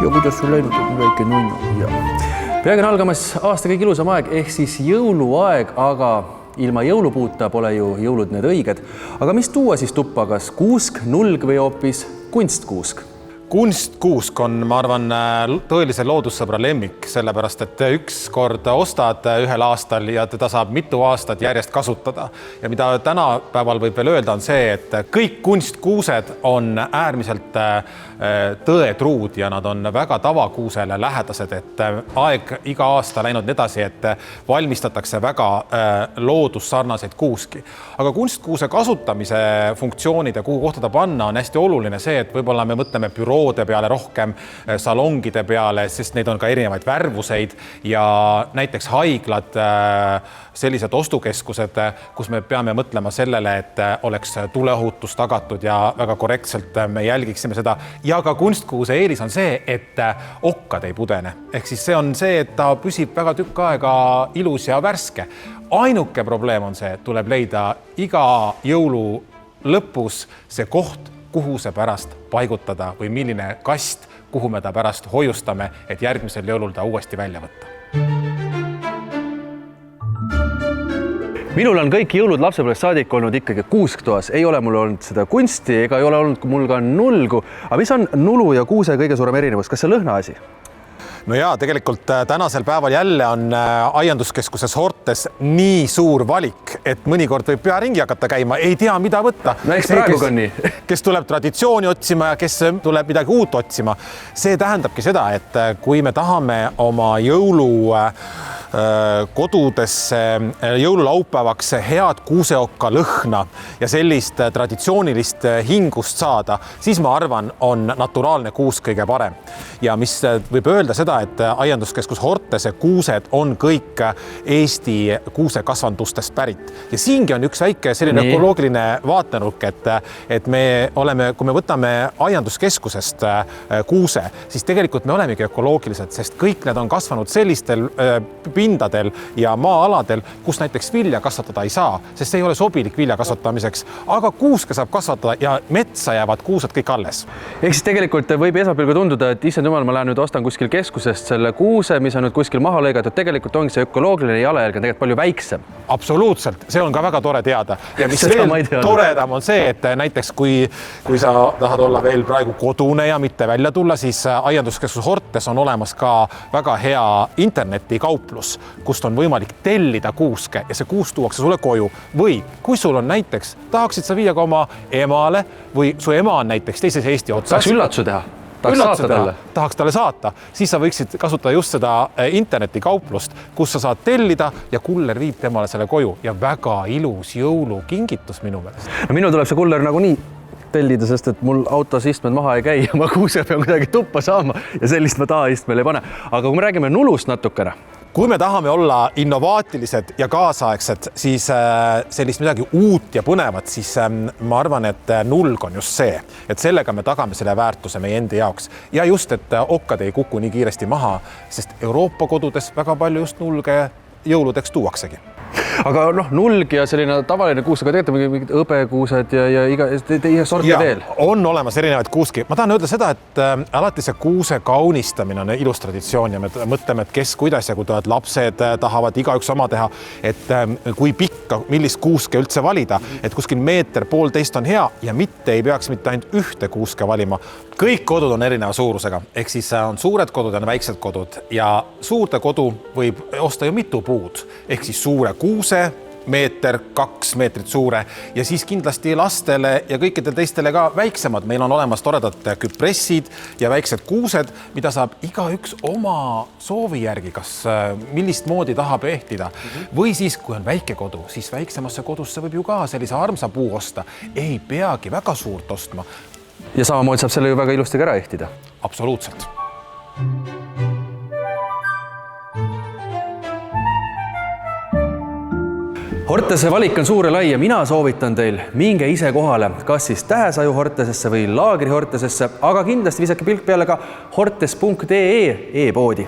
ja kuidas sul läinud, et väike nunnu ja peagi on algamas aasta kõige ilusam aeg ehk siis jõuluaeg, aga ilma jõulupuuta pole ju jõulud need õiged. Aga mis tuua siis tuppa, kas kuusk, nulg või hoopis kunstkuusk? Kunstkuusk on, ma arvan, tõelise loodussõbra lemmik, sellepärast et üks kord ostad ühel aastal ja teda saab mitu aastat järjest kasutada. Ja mida tänapäeval võib veel öelda on see, et kõik kunstkuused on äärmiselt tõetruud ja nad on väga tavakuusele lähedased, et aeg iga aasta läinud edasi, et valmistatakse väga loodussarnaseid kuuski. Aga kunstkuuse kasutamise funktsioonid ja kuhu kohta ta panna on hästi oluline see, et võib-olla me mõtleme büroode peale rohkem, salongide peale, sest neid on ka erinevaid värvuseid ja näiteks haiglad, sellised ostukeskused, kus me peame mõtlema sellele, et oleks tuleohutus tagatud ja väga korrektselt me jälgiksime seda. Ja ka kunstkuuse eelis on see, et okkad ei pudene. Ehk siis see on see, et ta püsib väga tükk aega ilus ja värske. Ainuke probleem on see, et tuleb leida iga jõulu lõpus see koht, kuhu see pärast paigutada või milline kast, kuhu me ta pärast hoiustame, et järgmisel jõulul ta uuesti välja võtta. Minul on kõik jõulud lapsepõlvest saadik olnud ikkagi kuusktoas. Ei ole mul olnud seda kunsti ega ei ole olnud mul ka nulgu. Aga mis on nulu ja kuuse kõige suurem erinevus? Kas see lõhna asi? No jaa, tegelikult tänasel päeval jälle on aianduskeskuses Hortes nii suur valik, et mõnikord võib pea ringi hakata käima, ei tea, mida võtta. No eks praegu on nii. Kes tuleb traditsiooni otsima ja kes tuleb midagi uut otsima. See tähendabki seda, et kui me tahame oma jõulu kodudesse jõululaupäevaks head kuuseokka lõhna ja sellist traditsioonilist hingust saada, siis ma arvan, on naturaalne kuusk kõige parem. Ja mis võib öelda seda, et aianduskeskus Hortese kuused on kõik Eesti kuusekasvandustest pärit. Ja siingi on üks väike selline ökoloogiline vaatenurk, et me oleme, kui me võtame aianduskeskusest kuuse, siis tegelikult me olemegi ökoloogilised, sest kõik need on kasvanud sellistel pindadel ja maa-aladel, kus näiteks vilja kasvatada ei saa, sest see ei ole sobilik vilja kasvatamiseks, aga kuuske saab kasvatada ja metsa jäävad kuused kõik alles. Ehk siis tegelikult võib esmapilgu tunduda, et issand jumal, ma lähen nüüd ostan kuskil keskusest selle kuuse, mis on nüüd kuskil maha lõigatud, tegelikult ongi see ökoloogiline jalajälg on tegelikult palju väiksem. Absoluutselt, see on ka väga tore teada. Ja mis veel toredam on see, et näiteks kui sa tahad olla veel praegu kodune ja mitte välja tulla, siis aianduskeskus Hortes on olemas ka väga hea internetikauplus, kust on võimalik tellida kuuske ja see kuus tuuakse sulle koju. Või kui sul on näiteks, tahaksid sa viia ka oma emale või su ema on näiteks teises Eesti otsas. Tahaks üllatuse teha? Tahaks talle saata, siis sa võiksid kasutada just seda internetikauplust, kus sa saad tellida ja kuller viib temale selle koju ja väga ilus jõulukingitus minu meelest. No minul tuleb see kuller nagu nii tellida, sest et mul autos istmed maha ei käi ja ma kuuse pean kuidagi tuppa saama ja sellist ma taha istmel ei pane. Aga kui me räägime nulust natukene. Kui me tahame olla innovaatilised ja kaasaegsed, siis sellist midagi uut ja põnevat, siis ma arvan, et nulg on just see, et sellega me tagame selle väärtuse meie endi jaoks. Ja just, et okkad ei kuku nii kiiresti maha, sest Euroopa kodudes väga palju just nulge jõuludeks tuuaksegi. Aga nulg ja selline tavaline kuus, aga tegelikult mingid hõbekuused ja iga sorti veel. On olemas erinevaid kuuski. Ma tahan öelda seda, et alati see kuuse kaunistamine on ilus traditsioon ja me mõtleme, et kes kuidas ja kui tulevad lapsed tahavad igaüks oma teha, et kui pikka, millist kuuske üldse valida, et kuskil meeter, poolteist on hea ja mitte ei peaks mitte ainult ühte kuuske valima. Kõik kodud on erineva suurusega, ehk siis on suured kodud ja väiksed kodud ja suurde kodu võib osta ju mitu puud, ehk siis suure kuuse, meeter, 2 meetrit suure ja siis kindlasti lastele ja kõikidele teistele ka väiksemad. Meil on olemas toredad küpressid ja väiksed kuused, mida saab igaüks oma soovi järgi, kas millist moodi tahab ehtida. Või siis, kui on väike kodu, siis väiksemasse kodusse võib ju ka sellise armsa puu osta. Ei peagi väga suurt ostma. Ja samamoodi saab selle ju väga ilusti ära ehtida. Absoluutselt. Hortese valik on suur ja lai ja mina soovitan teil minge ise kohale, kas siis Tähesaju Hortesesse või Laagri Hortesesse, aga kindlasti visake pilk peale ka hortes.ee e-poodi.